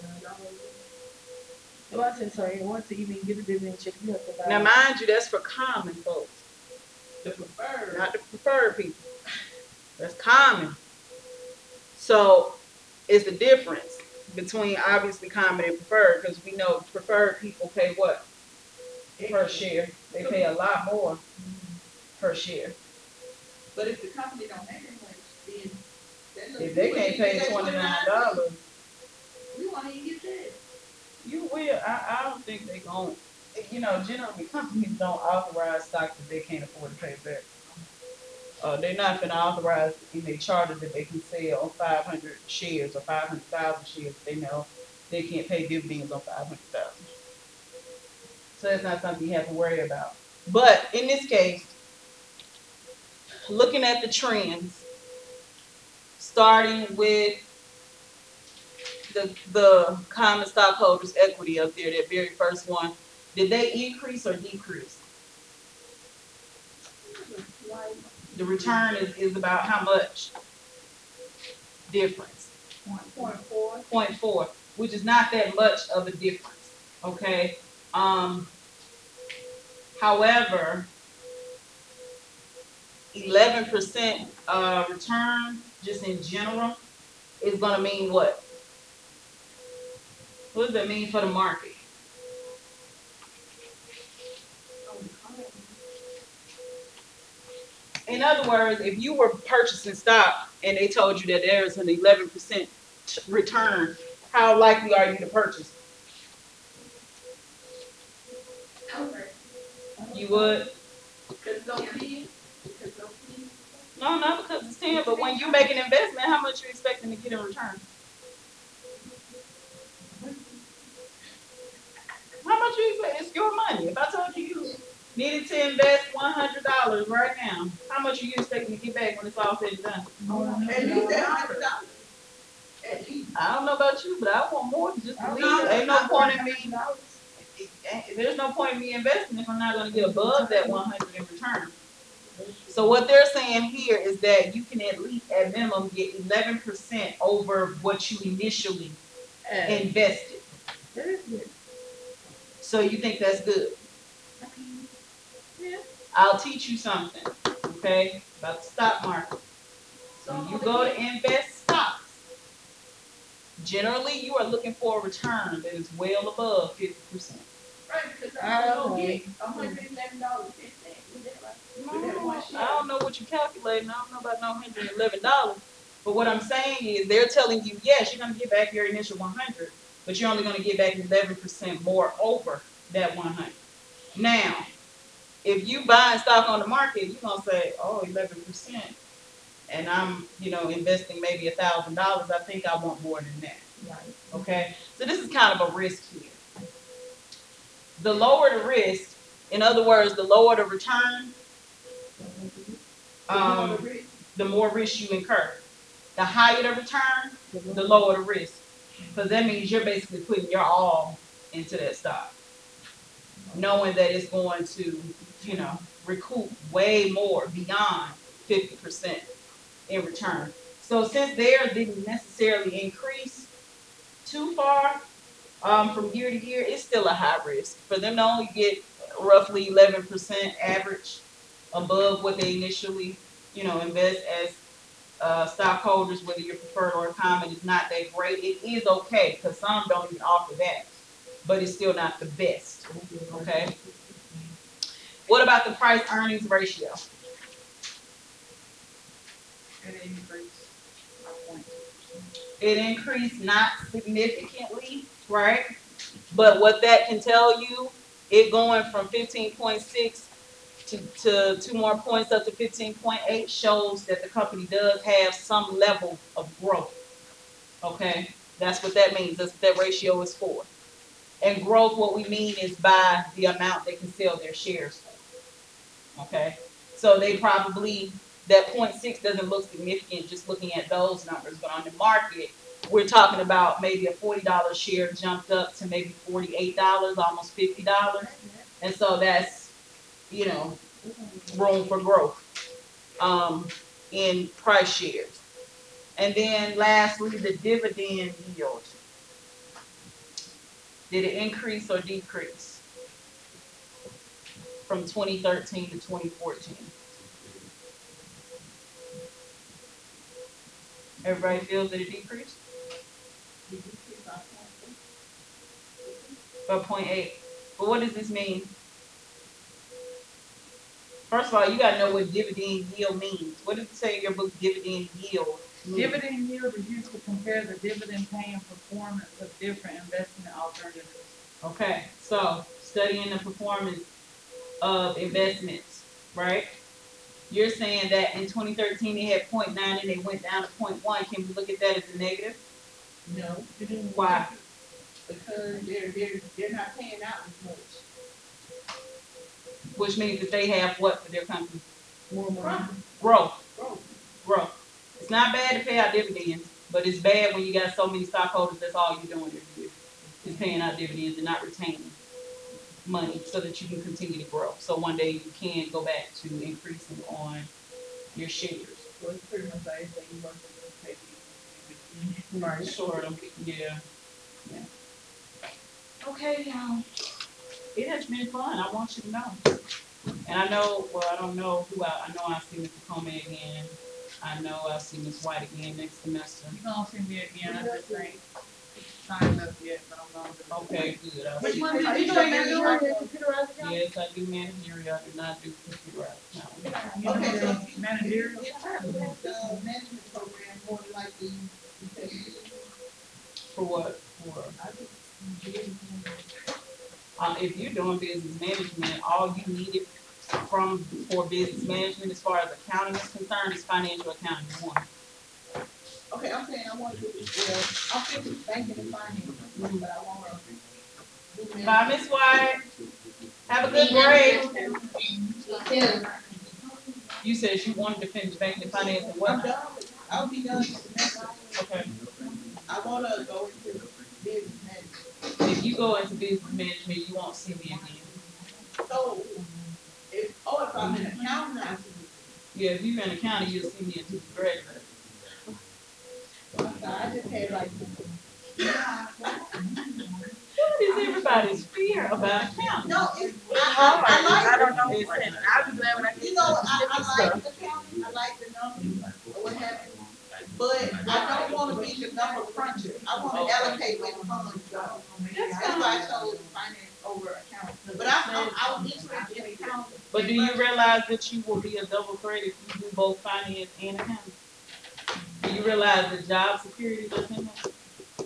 Well, I said, so in order to even get a dividend check, you have to buy. Now, mind you, that's for common folks, The preferred. not the preferred people. That's common. So it's the difference between obviously common and preferred, because we know preferred people pay what per share. They pay a lot more per share. But if the company don't make that much, then If they can't pay $29, we won't even get that. you will. I don't think they gon'. You know, generally companies don't authorize stock that they can't afford to pay back. They're not gonna authorize in their charter that they can sell 500 shares or 500,000 shares. They know they can't pay dividends on 500,000. So that's not something you have to worry about. But in this case, looking at the trends, starting with the common stockholders' equity up there, that very first one, did they increase or decrease? The return is about how much difference? 0.4. 0.4, which is not that much of a difference. Okay. However, 11% return just in general is gonna mean what? What does that mean for the market? In other words, if you were purchasing stock and they told you that there is an 11% return, how likely are you to purchase? Over. You would? Because no fee. Because no fee. No, not because it's 10, but when you make an investment, how much you expecting to get in return? How much you expect? It's your money. If I told you you needed to invest $100 right now, how much are you expecting to get back when it's all said and done? At least $100. At least. I don't know about you, but I want more than just a I lease. don't know. Ain't no point in me. $100. There's no point in me investing if I'm not going to get above that 100 in return. So what they're saying here is that you can at least, at minimum, get 11% over what you initially invested. That is good. So you think that's good? I mean, yeah. I'll teach you something, okay, about the stock market. When you go to invest stocks, generally you are looking for a return that is well above 50%. Right, because I'm gonna get $111.10 with that, right? With that one share. I don't know what you're calculating. I don't know about no $111. But what I'm saying is they're telling you, yes, you're going to get back your initial 100, but you're only going to get back 11% more over that 100. Now, if you buying stock on the market, you're going to say, oh, 11%. And I'm, investing maybe $1,000. I think I want more than that. Right. Okay. So this is kind of a risk here. The lower the risk, in other words, the lower the return, the more risk you incur. The higher the return, the lower the risk. Because that means you're basically putting your all into that stock, knowing that it's going to, recoup way more beyond 50% in return. So since theirs didn't necessarily increase too far from year to year, it's still a high risk. For them to only get roughly 11% average above what they initially, invest as stockholders, whether you're preferred or common, is not that great. It is okay because some don't even offer that, but it's still not the best. Okay. What about the price earnings ratio? It increased by 0.2%. It increased not significantly, right? But what that can tell you, it going from 15.6 to 2 more points up to 15.8 shows that the company does have some level of growth. Okay, that's what that means. That's what that ratio is for. And growth, what we mean is by the amount they can sell their shares for. Okay, so they probably, that 0.6 doesn't look significant just looking at those numbers, but on the market, we're talking about maybe a $40 share jumped up to maybe $48, almost $50. And so that's, you know, room for growth in price shares. And then lastly, the dividend yield. Did it increase or decrease from 2013 to 2014? Everybody feels that it decreased by 0.8. But what does this mean? First of all, you gotta know what dividend yield means. What does it say in your book, dividend yield means? Dividend yield is used to compare the dividend paying performance of different investment alternatives. Okay, so studying the performance of investments, right? You're saying that in 2013 they had 0.9 and they went down to 0.1. Can we look at that as a negative? No, Why? because they're not paying out as much. Which means that they have what for their company? More money. Growth. Growth. Growth. It's not bad to pay out dividends, but it's bad when you got so many stockholders that's all you're doing every year is paying out dividends and not retaining money so that you can continue to grow. So one day you can go back to increasing on your shares. So it's pretty much like anything you want to pay. Right, sort of. Yeah. Yeah. Okay, y'all. It has been fun. I want you to know. And I know, well, I don't know who I know I'll see Mr. Comey again. I know I'll see Ms. White again next semester. You gonna see me again, I just ain't signed up yet, but I'm gonna do it. Okay, good. I'll Which see one you. did you say? Yes, I do managerial. I do not do computerized accounting. You know, Okay, so the managerial. the management program more than likely you pay. For what? For I just if you're doing business management, all you need it for business management as far as accounting is concerned is financial accounting one. okay, I'm saying I want to do I'm finished banking and finance, but I want to do Bye, management. Miss White. Have a good break. Me too. You said you wanted to finish banking and finance and I'm what? done. I'll be done this semester. Okay. I want to go into business management. If you go into business management, you won't see me again. So, if I'm an accountant, I see. Yeah, if you're in accounting, you'll see me until you graduate. I just had like. What is everybody's fear about accounting? No, it's I don't know. It's- I'll be glad when I get you know, I like stuff. accounting, I like the numbers, or what have you. But I don't want to be the number cruncher. I want to allocate where the funds go. That's why I chose finance over accounting. But I was interested in accounting. But do you realize that you will be a double threat if you do both finance and accounting? Do you realize the job security that's in that?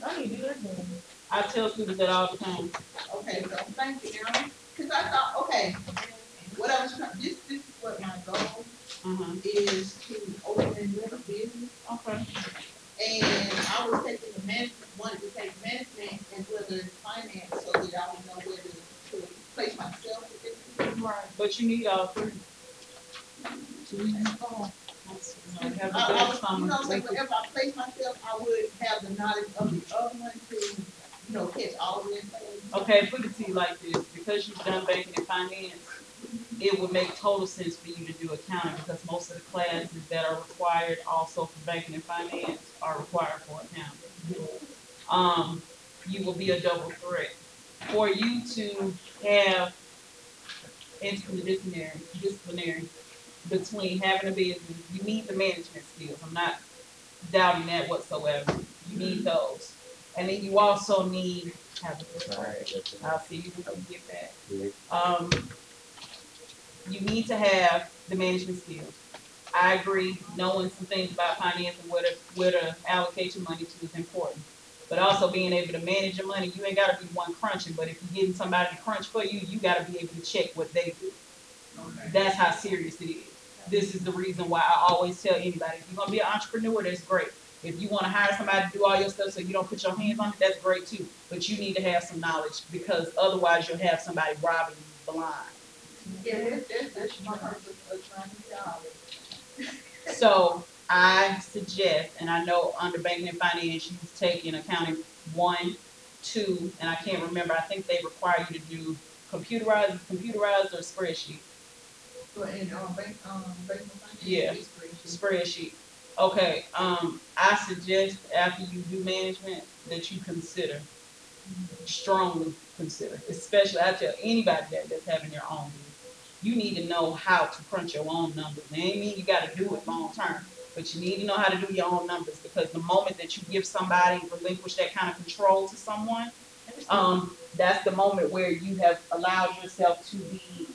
I need to do that then. I tell students that all the time. Okay, so thank you, Aaron. Cause I thought, okay, what I was trying, this is what my goal is to open a business. Okay. And I was taking the management, wanted to take management as well as finance so that I would know where to place myself. Right. But you need all three. Oh. Have a I good was, summer. so wherever I place myself, I would have the knowledge of the other one to, catch all of them. Okay, put it to you like this, because you've done banking and finance, it would make total sense for you to do accounting because most of the classes that are required also for banking and finance are required for accounting. You will be a double threat. For you to have disciplinary between having a business, you need the management skills. I'm not doubting that whatsoever. You need those. And then you also need, I'll see you when you get back. You need to have the management skills. I agree, knowing some things about finance and where to allocate your money to is important. But also being able to manage your money, you ain't gotta be one crunching, but if you're getting somebody to crunch for you, you gotta be able to check what they do. Okay. That's how serious it is. This is the reason why I always tell anybody, if you're gonna be an entrepreneur, that's great. If you wanna hire somebody to do all your stuff so you don't put your hands on it, that's great too. But you need to have some knowledge, because otherwise you'll have somebody robbing you blind. Yeah, that's my purpose of trying to job. So I suggest, and I know under banking and finance, you've taken accounting 1, 2, and I can't remember, I think they require you to do computerized or spreadsheet? But in, bank finance, Yeah. it's spreadsheet. Spreadsheet. Okay, I suggest after you do management that you consider, strongly consider, especially I tell anybody that's having their own business, you need to know how to crunch your own numbers. It ain't mean you gotta do it long term, but you need to know how to do your own numbers, because the moment that you give somebody, relinquish that kind of control to someone, that's the moment where you have allowed yourself to be